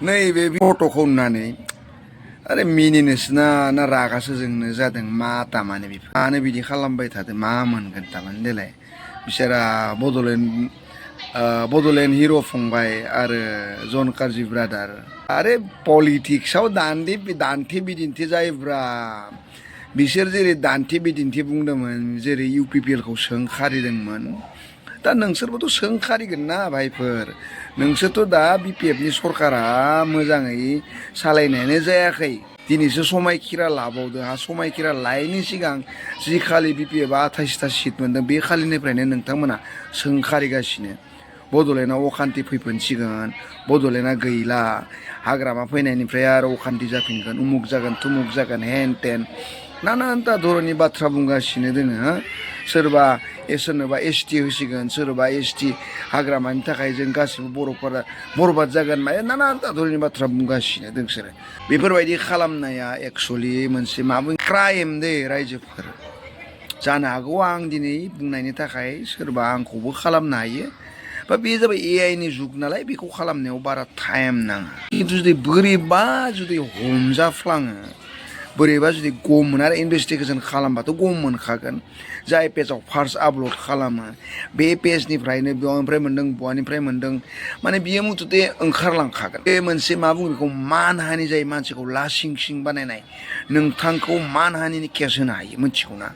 नैबे फट'खौ नुनानै आरे मिनिनोसो ना रागासो जोंनो जादों मा तामाने बेफोर मानो बिदि खालामबाय थादों मा मोनगोन तामाने देलाय बिसोरा बड'लेण्ड हिर' फंबाय आरो जन कार्जि ब्रादार आरे पलिटिक्सआव दान्थे बिदिन्थि जायोब्रा बिसोर जेरै दान्थे बिदिन्थि बुंदोंमोन जेरै UPPLखौ सोंखारिदोंमोन दा नोंसोरबोथ' सोंखारिगोन ना भाइफोर नोंसोरथ' दा BPFनि सरकारा मोजाङै सालायनायानो जायाखै दिनैसो समायखिरा लाबावदों समायखिरा लायैनि सिगां जि खालि BPFआ 28टा सिट मोनदों बे खालिनिफ्रायनो नोंथांमोना सोंखारिगासिनो बड'लेण्डआव अखान्थि फैफिनसिगोन बड'लेण्डआ गैला हाग्रामा फैनायनिफ्राय आरो अखान्थि जाफिनगोन उमुक जागोन तुमुक जागोन हेन तेन नानानथा धरननि बाथ्रा बुंगासिनो दोङो सोरबा सोरनोबा ST होसिगोन सोरबा ST हाग्रामानि थाखाय जों गासिबो बर'फोरा बरबाद जागोन माने नानानथा धरननि बाथ्रा बुंगासिनो दोंसोरो बेफोरबायदि खालामनाया एक्सुवेलि मोनसे मा बुङो क्राइम दे रायजोफोर जानो हागौ आं दिनै बुंनायनि थाखाय सोरबा आंखौबो खालामनो हायो बा बे जाबाय AIनि जुग नालाय बेखौ खालामनायाव बारा टाइम नाङा खिन्थु जुदि बोरैबा जुदि हमजाफ्लाङो बोरैबा जुदि गम मोनो आरो इनभेस्टिगेसन खालामबाथ' गम मोनखागोन जाय पेजाव फार्स्ट आपल'ड खालामो बे पेजनिफ्रायनो बेनिफ्राय मोन्दों बहानिफ्राय मोन्दों माने बियो मुथुथे ओंखारलांखागोन बे मोनसे मा बुङो बेखौ मानहानि जायो मानसिखौ लासिं सिं बानायनाय नोंथांखौ मानहानिनि केस होनो हायो मिथिगौ ना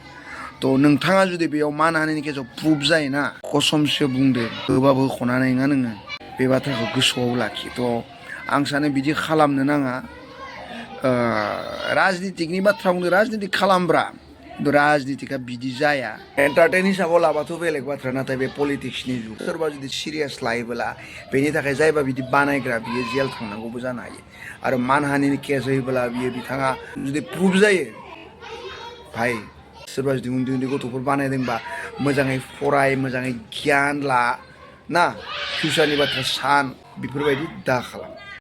थ' नोंथाङा जुदि बेयाव मानहानिनि केसाव प्रुफ जायोना कसमसो बुंदो होबाबो होख'नानै नङा नोङो बे बाथ्राखौ गोसोआव लाखि थ' आं सानो बिदि खालामनो नाङा राजनितिकनि बाथ्रा बुंदों राजनितिक खालामब्रा खिन्थु राजनितिकआ बिदि जाया एन्टारटेन हिसाबाव लाबाथ' बेलेग बाथ्रा नाथाय बे पलिटिक्सनि जुग सोरबा जुदि सिरियास लायोबोला बेनि थाखाय जायबा बिदि बानायग्रा बियो जेल थांनांगौबो जानो हायो आरो मानहानिनि केस होयोब्ला बियो बिथाङा जुदि प्रुफ जायो भाई सोरबा जुदि उन्दै उन्दै गथ'फोर बानायदोंबा मोजाङै फराय मोजाङै गियान ला ना फिउचारनि बाथ्रा सान बेफोरबायदि दा खालाम